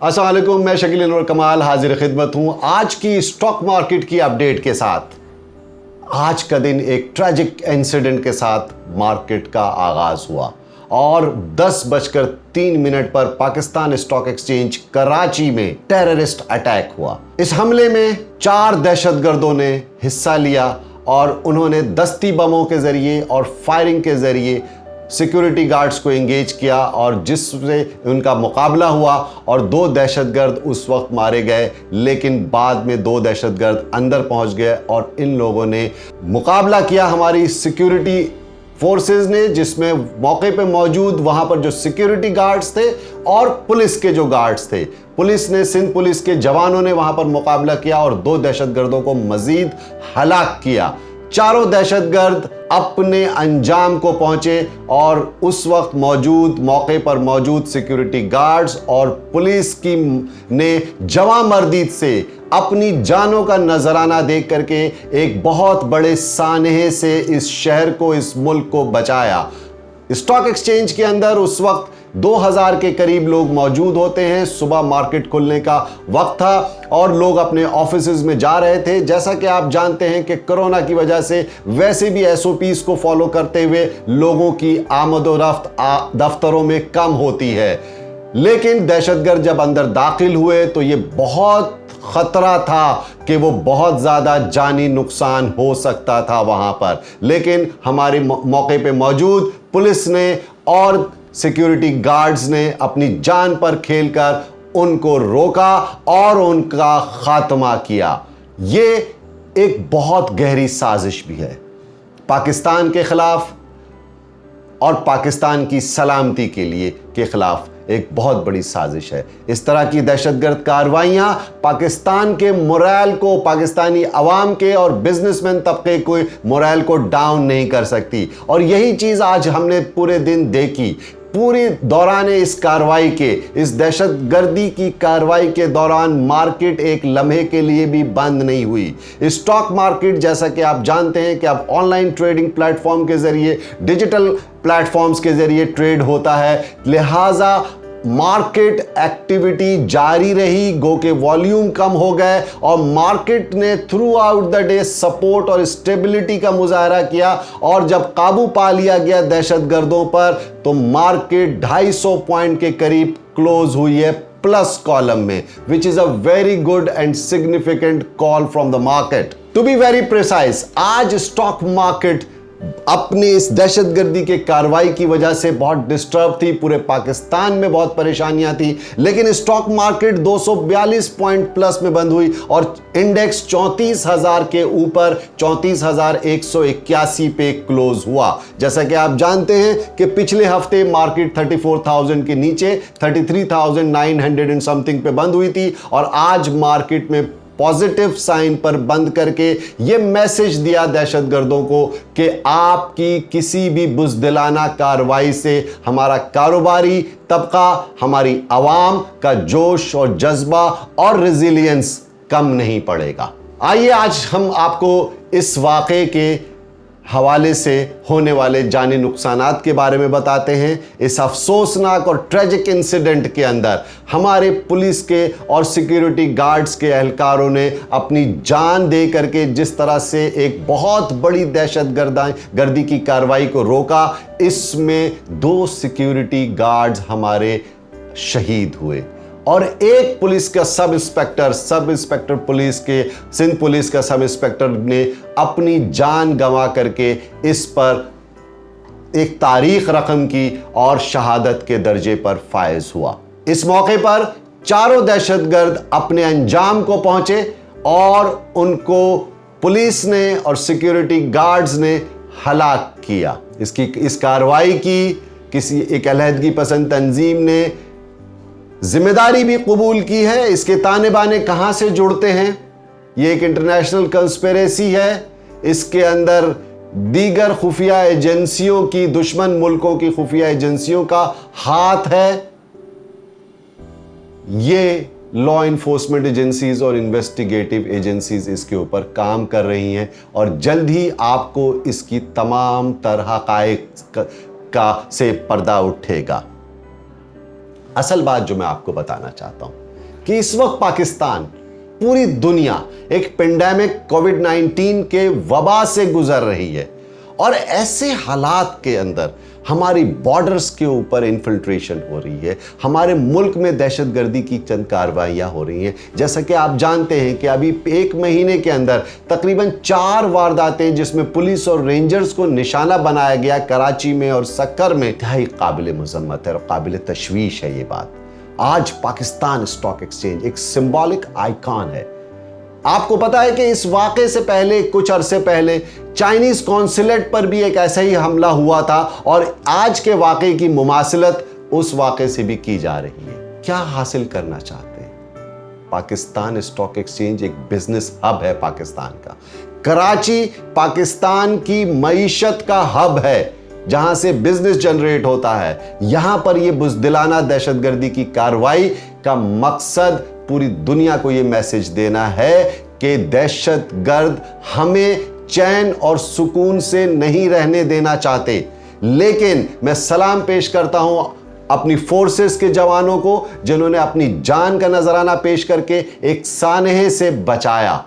अस्सलाम वालेकुम, मैं शकील अनवर कमाल हाजिर खिदमत हूं आज की स्टॉक मार्केट की अपडेट के साथ। आज का दिन एक ट्रैजिक इंसिडेंट के साथ मार्केट का आगाज हुआ और 10:03 पर पाकिस्तान स्टॉक एक्सचेंज कराची में टेररिस्ट अटैक हुआ। इस हमले में 4 दहशतगर्दों ने हिस्सा लिया और उन्होंने दस्ती बमों के जरिए और फायरिंग के जरिए सिक्योरिटी गार्ड्स को एंगेज किया और जिससे उनका मुकाबला हुआ और 2 दहशतगर्द उस वक्त मारे गए, लेकिन बाद में 2 दहशतगर्द अंदर पहुंच गए और इन लोगों ने मुकाबला किया हमारी सिक्योरिटी फोर्सेस ने, जिसमें मौके पे मौजूद वहां पर जो सिक्योरिटी गार्ड्स थे और पुलिस के जो गार्ड्स थे। पुलिस ने, सिंध पुलिस के जवानों ने वहां पर मुकाबला किया और 2 दहशतगर्दों को मजीद हलाक किया। चारों दहशतगर्द अपने अंजाम को पहुंचे और उस वक्त मौके पर मौजूद सिक्योरिटी गार्ड्स और पुलिस की ने जवां मर्दी से अपनी जानों का नजराना देख करके एक बहुत बड़े सानहे से इस शहर को, इस मुल्क को बचाया। स्टॉक एक्सचेंज के अंदर उस वक्त 2000 के करीब लोग मौजूद होते हैं। सुबह मार्केट खुलने का वक्त था और लोग अपने ऑफिसेज में जा रहे थे। जैसा कि आप जानते हैं कि कोरोना की वजह से वैसे भी एसओपीज को फॉलो करते हुए लोगों की आमदोरफ्त दफ्तरों में कम होती है, लेकिन दहशतगर्द जब अंदर दाखिल हुए तो ये बहुत खतरा था कि वो बहुत ज़्यादा जानी नुकसान हो सकता था वहां पर। लेकिन हमारे मौके पे मौजूद पुलिस ने और सिक्योरिटी गार्ड्स ने अपनी जान पर खेलकर उनको रोका और उनका खात्मा किया। ये एक बहुत गहरी साजिश भी है पाकिस्तान के खिलाफ और पाकिस्तान की सलामती के खिलाफ एक बहुत बड़ी साजिश है। इस तरह की दहशतगर्द कार्रवाइयां पाकिस्तान के मोरल को, पाकिस्तानी अवाम के और बिजनेसमैन तबके को मोरल को डाउन नहीं कर सकती। और यही चीज़ आज हमने पूरे दिन देखी। पूरे दौरान इस कार्रवाई के, इस दहशतगर्दी की कार्रवाई के दौरान मार्केट एक लम्हे के लिए भी बंद नहीं हुई। स्टॉक मार्केट, जैसा कि आप जानते हैं कि अब ऑनलाइन ट्रेडिंग प्लेटफॉर्म के जरिए, डिजिटल प्लेटफॉर्म्स के जरिए ट्रेड होता है, लिहाजा मार्केट एक्टिविटी जारी रही, गो के वॉल्यूम कम हो गए और मार्केट ने through out the day support और स्टेबिलिटी का मुजाहरा किया। और जब काबू पा लिया गया दहशतगर्दों पर तो मार्केट 250 पॉइंट के करीब क्लोज हुई है प्लस कॉलम में, which is a very good and significant call from the market. To be very precise, आज स्टॉक मार्केट अपनी इस दहशतगर्दी के कार्रवाई की वजह से बहुत डिस्टर्ब थी। पूरे पाकिस्तान में बहुत परेशानियां थी, लेकिन स्टॉक मार्केट 242 पॉइंट प्लस में बंद हुई और इंडेक्स 34,000 के ऊपर 34,181 पे क्लोज हुआ। जैसा कि आप जानते हैं कि पिछले हफ्ते मार्केट 34,000 के नीचे 33,900 एंड समथिंग पे बंद हुई थी और आज मार्केट में पॉजिटिव साइन पर बंद करके यह मैसेज दिया दहशतगर्दों को कि आपकी किसी भी बुज़दिलाना कार्रवाई से हमारा कारोबारी तबका, हमारी आवाम का जोश और जज्बा और रेजिलियंस कम नहीं पड़ेगा। आइए आज हम आपको इस वाक़े के हवाले से होने वाले जानी नुकसानात के बारे में बताते हैं। इस अफसोसनाक और ट्रेजिक इंसिडेंट के अंदर हमारे पुलिस के और सिक्योरिटी गार्ड्स के एहलकारों ने अपनी जान दे करके जिस तरह से एक बहुत बड़ी दहशतगर्दी की कार्रवाई को रोका, इसमें 2 सिक्योरिटी गार्ड्स हमारे शहीद हुए और एक पुलिस का सब इंस्पेक्टर पुलिस के, सिंध पुलिस का सब इंस्पेक्टर ने अपनी जान गंवा करके इस पर एक तारीख रकम की और शहादत के दर्जे पर फायज हुआ। इस मौके पर चारों दहशतगर्द अपने अंजाम को पहुंचे और उनको पुलिस ने और सिक्योरिटी गार्ड्स ने हलाक किया। इस कार्रवाई की किसी एक अलहदगी पसंद तंजीम ने जिम्मेदारी भी कबूल की है। इसके ताने बाने कहां से जुड़ते हैं? ये एक इंटरनेशनल कंस्पिरेसी है। इसके अंदर दीगर खुफिया एजेंसियों की, दुश्मन मुल्कों की खुफिया एजेंसियों का हाथ है। ये लॉ इन्फोर्समेंट एजेंसीज और इन्वेस्टिगेटिव एजेंसीज इसके ऊपर काम कर रही हैं और जल्द ही आपको इसकी तमाम तरह हक़ाइक़ का से पर्दा उठेगा। असल बात जो मैं आपको बताना चाहता हूं कि इस वक्त पाकिस्तान, पूरी दुनिया एक पेंडेमिक कोविड-19 के वबा से गुजर रही है और ऐसे हालात के अंदर हमारी बॉर्डर्स के ऊपर इन्फिल्ट्रेशन हो रही है, हमारे मुल्क में दहशतगर्दी की चंद कार्रवाइयाँ हो रही हैं। जैसा कि आप जानते हैं कि अभी एक महीने के अंदर तकरीबन 4 वारदातें जिसमें पुलिस और रेंजर्स को निशाना बनाया गया कराची में और सक्कर में, इंतहाई काबिल मजम्मत है और काबिल तशवीश है ये बात। आज पाकिस्तान स्टॉक एक्सचेंज एक सिंबॉलिक आइकॉन है। आपको पता है कि इस वाक़े से पहले, कुछ अरसे पहले, चाइनीज कॉन्सुलेट पर भी एक ऐसा ही हमला हुआ था और आज के वाक़े की मुमासिलत उस वाक़े से भी की जा रही है। क्या हासिल करना चाहते हैं? पाकिस्तान स्टॉक एक्सचेंज एक बिजनेस हब है पाकिस्तान का। कराची पाकिस्तान की मईशत का हब है जहां से बिजनेस जनरेट होता है। यहां पर यह बुज़दिलाना दहशतगर्दी की कार्रवाई का मकसद पूरी दुनिया को यह मैसेज देना है कि दहशतगर्द हमें चैन और सुकून से नहीं रहने देना चाहते। लेकिन मैं सलाम पेश करता हूं अपनी फोर्सेस के जवानों को जिन्होंने अपनी जान का नजराना पेश करके एक सानहे से बचाया।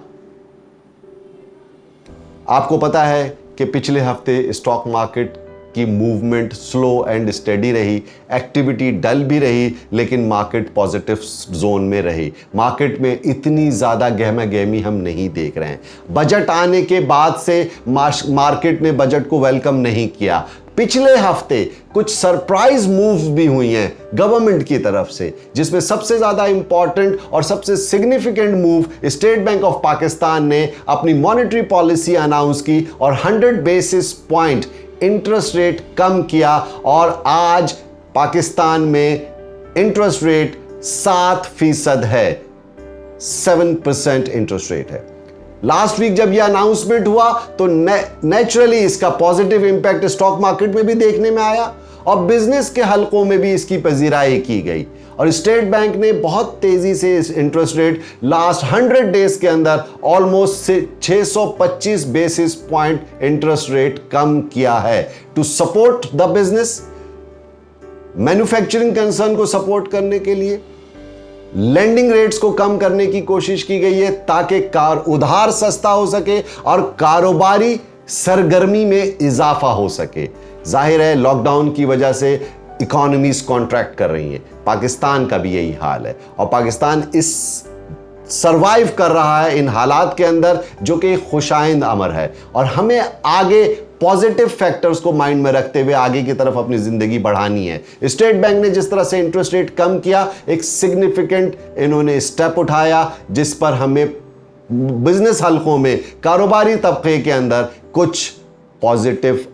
आपको पता है कि पिछले हफ्ते स्टॉक मार्केट की मूवमेंट स्लो एंड स्टेडी रही, एक्टिविटी डल भी रही, लेकिन मार्केट पॉजिटिव जोन में रही। मार्केट में इतनी ज़्यादा गहमा गहमी हम नहीं देख रहे हैं। बजट आने के बाद से मार्केट ने बजट को वेलकम नहीं किया। पिछले हफ्ते कुछ सरप्राइज मूव्स भी हुई हैं गवर्नमेंट की तरफ से, जिसमें सबसे ज़्यादा इंपॉर्टेंट और सबसे significant move state bank of Pakistan ने अपनी मॉनेटरी पॉलिसी अनाउंस की और 100 बेसिस पॉइंट इंटरेस्ट रेट कम किया और आज पाकिस्तान में इंटरेस्ट रेट 7% है, 7% इंटरेस्ट रेट है। लास्ट वीक जब यह अनाउंसमेंट हुआ तो नेचुरली इसका पॉजिटिव इंपैक्ट स्टॉक मार्केट में भी देखने में आया और बिजनेस के हलकों में भी इसकी पजीराई की गई और स्टेट बैंक ने बहुत तेजी से इस इंटरेस्ट रेट लास्ट 100 डेज के अंदर almost 625 basis point interest rate कम किया है to support the business, manufacturing concern को सपोर्ट करने के लिए। लेंडिंग रेट्स को कम करने की कोशिश की गई है ताकि उधार सस्ता हो सके और कारोबारी सरगर्मी में इजाफा हो सके। जाहिर है लॉकडाउन की वजह से इकोनॉमीज कॉन्ट्रैक्ट कर रही हैं, पाकिस्तान का भी यही हाल है और पाकिस्तान इस सरवाइव कर रहा है इन हालात के अंदर जो कि खुशाइंद अमर है और हमें आगे पॉजिटिव फैक्टर्स को माइंड में रखते हुए आगे की तरफ अपनी जिंदगी बढ़ानी है। स्टेट बैंक ने जिस तरह से इंटरेस्ट रेट कम किया, एक सिग्निफिकेंट इन्होंने स्टेप उठाया जिस पर हमें बिजनेस हलकों में, कारोबारी तबके के अंदर कुछ पॉजिटिव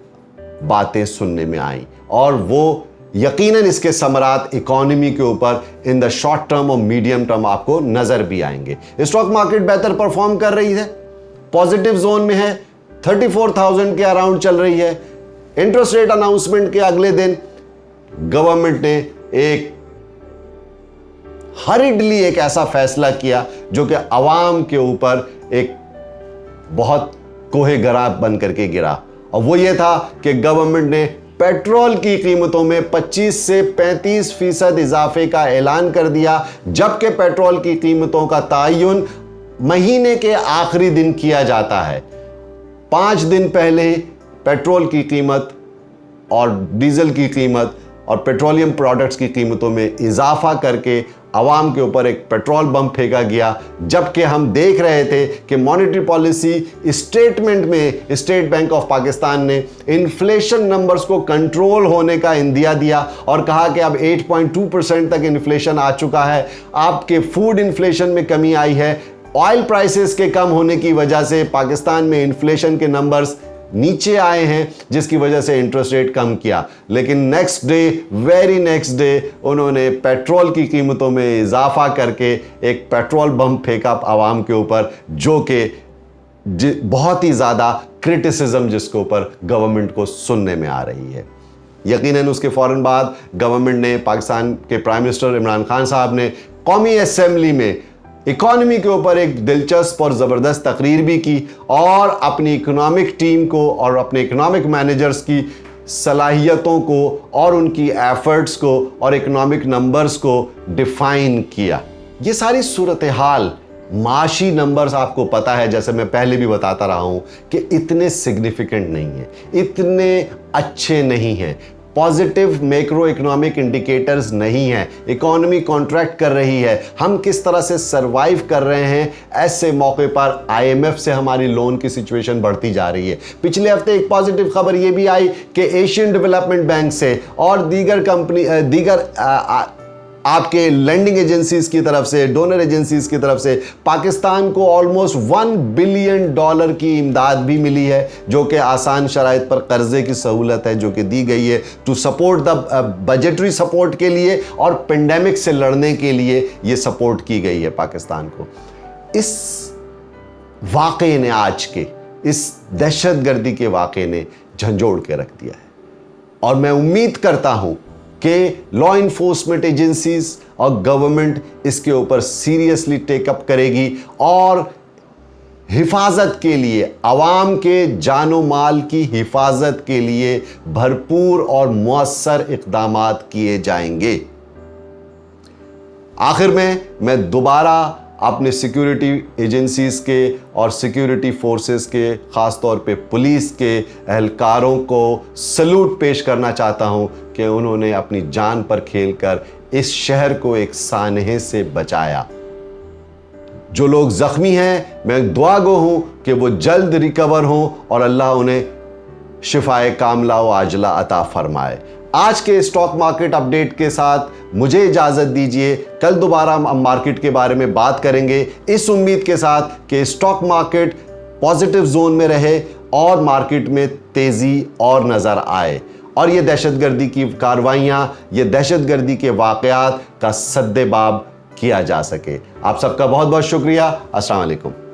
बातें सुनने में आई और वो यकीनन इसके समरात इकोनॉमी के ऊपर इन द शॉर्ट टर्म और मीडियम टर्म आपको नजर भी आएंगे। स्टॉक मार्केट बेहतर परफॉर्म कर रही है, पॉजिटिव जोन में है, 34,000 के अराउंड चल रही है। इंटरेस्ट रेट अनाउंसमेंट के अगले दिन गवर्नमेंट ने एक हरिडली एक ऐसा फैसला किया जो कि अवाम के ऊपर एक बहुत कोहे गरा बन करके गिरा और वो ये था कि गवर्नमेंट ने पेट्रोल की कीमतों में 25 से 35% इजाफे का ऐलान कर दिया, जबकि पेट्रोल की कीमतों का तयन महीने के आखिरी दिन किया जाता है। 5 दिन पहले पेट्रोल की कीमत और डीजल की कीमत और पेट्रोलियम प्रोडक्ट्स की कीमतों में इजाफा करके आवाम के ऊपर एक पेट्रोल बम फेंका गया, जबकि हम देख रहे थे कि मॉनेटरी पॉलिसी स्टेटमेंट में स्टेट बैंक ऑफ पाकिस्तान ने इन्फ्लेशन नंबर्स को कंट्रोल होने का इंदिया दिया और कहा कि अब 8.2% तक इन्फ्लेशन आ चुका है। आपके फूड इन्फ्लेशन में कमी आई है, ऑयल प्राइसेस के कम होने की वजह से पाकिस्तान में इन्फ्लेशन के नंबर्स नीचे आए हैं, जिसकी वजह से इंटरेस्ट रेट कम किया। लेकिन next day, very next day, उन्होंने पेट्रोल की कीमतों में इजाफा करके एक पेट्रोल बम फेंका आवाम के ऊपर, जो कि बहुत ही ज़्यादा क्रिटिसिज्म जिसके ऊपर गवर्नमेंट को सुनने में आ रही है। यकीनन उसके फ़ौरन बाद गवर्नमेंट ने, पाकिस्तान के प्राइम मिनिस्टर इमरान खान साहब ने कौमी असेंबली में इकोनॉमी के ऊपर एक दिलचस्प और ज़बरदस्त तकरीर भी की और अपनी इकोनॉमिक टीम को और अपने इकोनॉमिक मैनेजर्स की सलाहियतों को और उनकी एफर्ट्स को और इकोनॉमिक नंबर्स को डिफाइन किया। ये सारी सूरत हाल, माशी नंबर्स आपको पता है, जैसे मैं पहले भी बताता रहा हूं कि इतने सिग्निफिकेंट नहीं है, इतने अच्छे नहीं हैं। पॉजिटिव मैक्रो इकोनॉमिक इंडिकेटर्स नहीं है, इकोनॉमी कॉन्ट्रैक्ट कर रही है। हम किस तरह से सरवाइव कर रहे हैं, ऐसे मौके पर आईएमएफ से हमारी लोन की सिचुएशन बढ़ती जा रही है। पिछले हफ्ते एक पॉजिटिव खबर यह भी आई कि एशियन डेवलपमेंट बैंक से और दीगर आपके लैंडिंग एजेंसीज की तरफ से, डोनर एजेंसीज की तरफ से पाकिस्तान को ऑलमोस्ट $1 बिलियन की इमदाद भी मिली है, जो कि आसान शराइत पर कर्जे की सहूलत है जो कि दी गई है to support the budgetary support के लिए और पेंडेमिक से लड़ने के लिए ये सपोर्ट की गई है पाकिस्तान को। इस वाक़े ने, आज के इस दहशतगर्दी के वाक़े ने झंझोड़ के रख दिया है और मैं उम्मीद करता हूं कि लॉ इन्फोर्समेंट एजेंसीज और गवर्नमेंट इसके ऊपर सीरियसली टेकअप करेगी और हिफाजत के लिए, आवाम के जानो माल की हिफाजत के लिए भरपूर और मुअस्सर इक़दामात किए जाएंगे। आखिर में मैं दोबारा अपने सिक्योरिटी एजेंसीज के और सिक्योरिटी फोर्सेस के, ख़ास तौर पे पुलिस के एहलकारों को सलूट पेश करना चाहता हूं कि उन्होंने अपनी जान पर खेलकर इस शहर को एक सानहे से बचाया। जो लोग जख्मी हैं, मैं दुआगो हूं कि वो जल्द रिकवर हों और अल्लाह उन्हें शिफाए कामला व आजला अता फरमाए। आज के स्टॉक मार्केट अपडेट के साथ मुझे इजाज़त दीजिए। कल दोबारा हम मार्केट के बारे में बात करेंगे, इस उम्मीद के साथ कि स्टॉक मार्केट पॉजिटिव जोन में रहे और मार्केट में तेज़ी और नज़र आए और ये दहशतगर्दी की कार्रवाइयाँ, ये दहशतगर्दी के वाक़यात का सद्देबाब किया जा सके। आप सबका बहुत बहुत शुक्रिया। अस्सलाम वालेकुम।